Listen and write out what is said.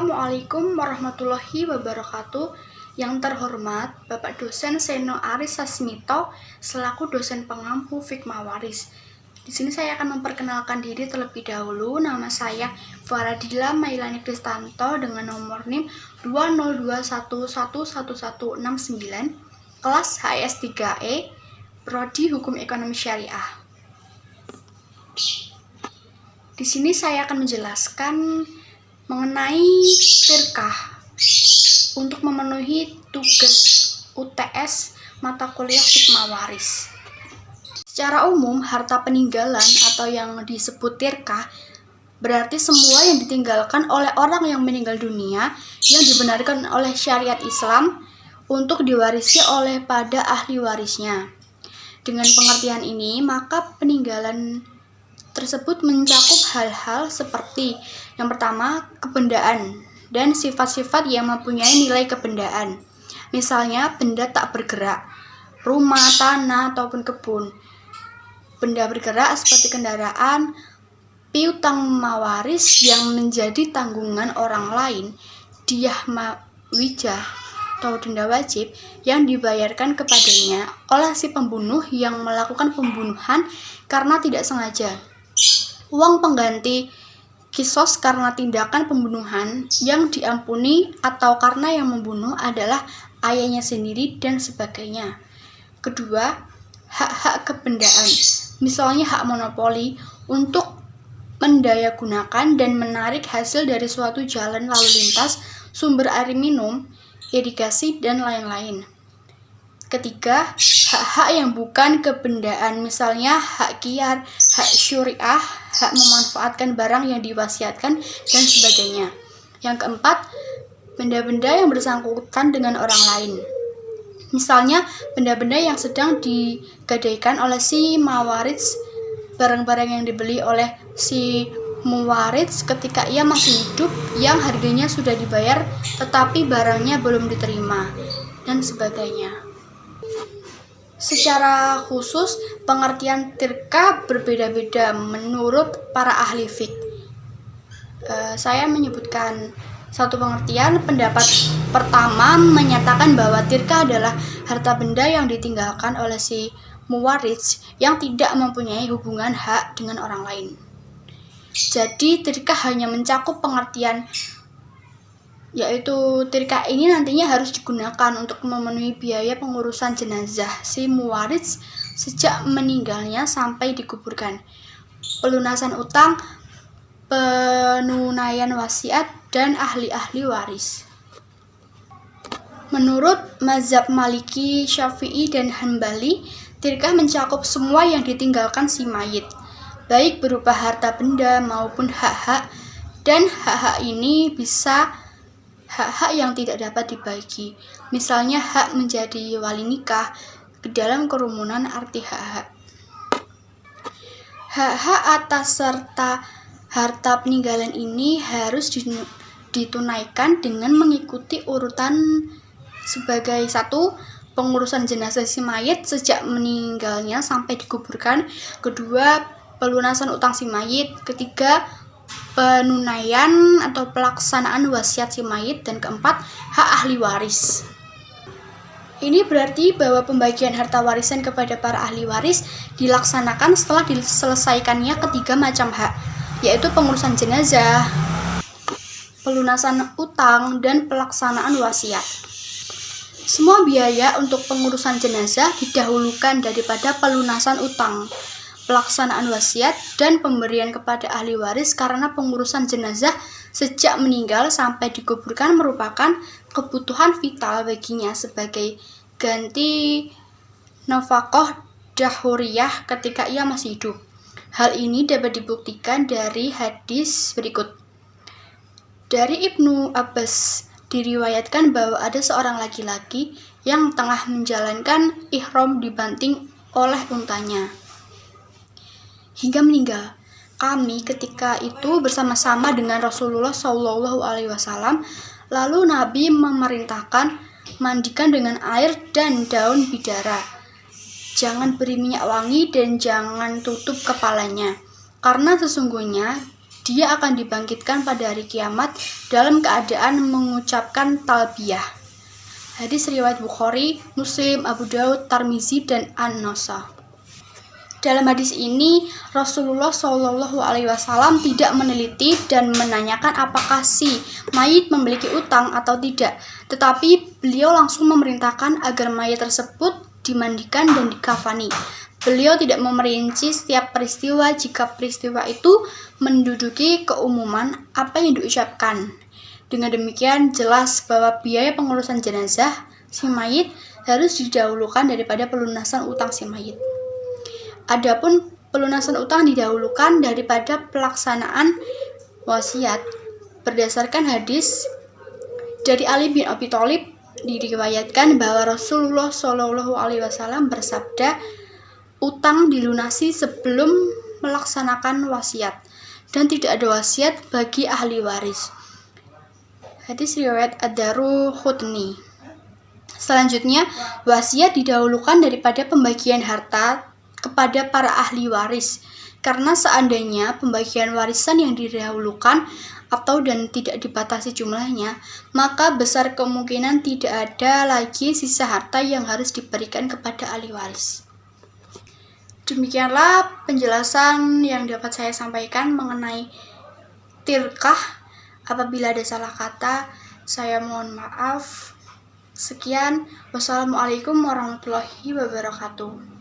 Assalamualaikum warahmatullahi wabarakatuh. Yang terhormat Bapak Dosen Seno Aris Sasmito selaku dosen pengampu Fik Mawaris. Di sini saya akan memperkenalkan diri terlebih dahulu. Nama saya Faradila Mailani Kristanto dengan nomor NIM 202111169, kelas HS3E, Prodi Hukum Ekonomi Syariah. Di sini saya akan menjelaskan mengenai firqah untuk memenuhi tugas UTS mata kuliah Fik Mawaris. Secara umum, harta peninggalan atau yang disebut firqah berarti semua yang ditinggalkan oleh orang yang meninggal dunia yang dibenarkan oleh syariat Islam untuk diwarisi oleh pada ahli warisnya. Dengan pengertian ini, maka peninggalan tersebut mencakup hal-hal seperti yang pertama, kebendaan dan sifat-sifat yang mempunyai nilai kebendaan. Misalnya, benda tak bergerak, rumah, tanah, ataupun kebun. Benda bergerak seperti kendaraan, piutang mawaris yang menjadi tanggungan orang lain, diyah mawijah atau denda wajib yang dibayarkan kepadanya oleh si pembunuh yang melakukan pembunuhan karena tidak sengaja. Uang pengganti kisos karena tindakan pembunuhan yang diampuni atau karena yang membunuh adalah ayahnya sendiri dan sebagainya. Kedua, hak-hak kebendaan, misalnya hak monopoli untuk mendayagunakan dan menarik hasil dari suatu jalan lalu lintas, sumber air minum, irigasi, dan lain-lain. Ketiga, hak-hak yang bukan kebendaan, misalnya hak qiyar, hak syuriah, hak memanfaatkan barang yang diwasiatkan, dan sebagainya. Yang keempat, benda-benda yang bersangkutan dengan orang lain. Misalnya, benda-benda yang sedang digadaikan oleh si mawaris, barang-barang yang dibeli oleh si muwaris ketika ia masih hidup yang harganya sudah dibayar tetapi barangnya belum diterima, dan sebagainya. Secara khusus, pengertian firqah berbeda-beda menurut para ahli fiqh. Saya menyebutkan satu pengertian. Pendapat pertama menyatakan bahwa firqah adalah harta benda yang ditinggalkan oleh si muwaris yang tidak mempunyai hubungan hak dengan orang lain. Jadi firqah hanya mencakup pengertian, yaitu firqah ini nantinya harus digunakan untuk memenuhi biaya pengurusan jenazah si muwaris sejak meninggalnya sampai dikuburkan, pelunasan utang, penunaian wasiat, dan ahli-ahli waris. Menurut mazhab Maliki, Syafi'i, dan Hanbali, firqah mencakup semua yang ditinggalkan si mayit, baik berupa harta benda maupun hak-hak, dan hak-hak ini bisa hak-hak yang tidak dapat dibagi, misalnya hak menjadi wali nikah. Ke dalam kerumunan arti hak-hak. Hak-hak atas serta harta peninggalan ini harus ditunaikan dengan mengikuti urutan sebagai satu, pengurusan jenazah si mayit sejak meninggalnya sampai dikuburkan. Kedua, pelunasan utang si mayit. Ketiga, penunaian atau pelaksanaan wasiat si mayit. Dan keempat, hak ahli waris. Ini berarti bahwa pembagian harta warisan kepada para ahli waris dilaksanakan setelah diselesaikannya ketiga macam hak, yaitu pengurusan jenazah, pelunasan utang, dan pelaksanaan wasiat. Semua biaya untuk pengurusan jenazah didahulukan daripada pelunasan utang, pelaksanaan wasiat, dan pemberian kepada ahli waris karena pengurusan jenazah sejak meninggal sampai dikuburkan merupakan kebutuhan vital baginya sebagai ganti nafkah dahuriyah ketika ia masih hidup. Hal ini dapat dibuktikan dari hadis berikut. Dari Ibnu Abbas diriwayatkan bahwa ada seorang laki-laki yang tengah menjalankan ihram dibanting oleh untanya hingga meninggal. Kami ketika itu bersama-sama dengan Rasulullah SAW. Lalu Nabi memerintahkan, mandikan dengan air dan daun bidara. Jangan beri minyak wangi dan jangan tutup kepalanya, karena sesungguhnya dia akan dibangkitkan pada hari kiamat dalam keadaan mengucapkan talbiyah. Hadis riwayat Bukhari, Muslim, Abu Daud, Tirmizi, dan An-Nasai. Dalam hadis ini, Rasulullah SAW tidak meneliti dan menanyakan apakah si mayit memiliki utang atau tidak, tetapi beliau langsung memerintahkan agar mayit tersebut dimandikan dan dikafani. Beliau tidak memerinci setiap peristiwa jika peristiwa itu menduduki keumuman apa yang diucapkan. Dengan demikian, jelas bahwa biaya pengurusan jenazah si mayit harus didahulukan daripada pelunasan utang si mayit. Adapun pelunasan utang didahulukan daripada pelaksanaan wasiat. Berdasarkan hadis dari Ali bin Abi Thalib, diriwayatkan bahwa Rasulullah SAW bersabda, utang dilunasi sebelum melaksanakan wasiat, dan tidak ada wasiat bagi ahli waris. Hadis riwayat Ad-Daruqutni. Selanjutnya, wasiat didahulukan daripada pembagian harta kepada para ahli waris, karena seandainya pembagian warisan yang didahulukan atau dan tidak dibatasi jumlahnya, maka besar kemungkinan tidak ada lagi sisa harta yang harus diberikan kepada ahli waris. Demikianlah penjelasan yang dapat saya sampaikan mengenai tirkah. Apabila ada salah kata, saya mohon maaf. Sekian, wassalamualaikum warahmatullahi wabarakatuh.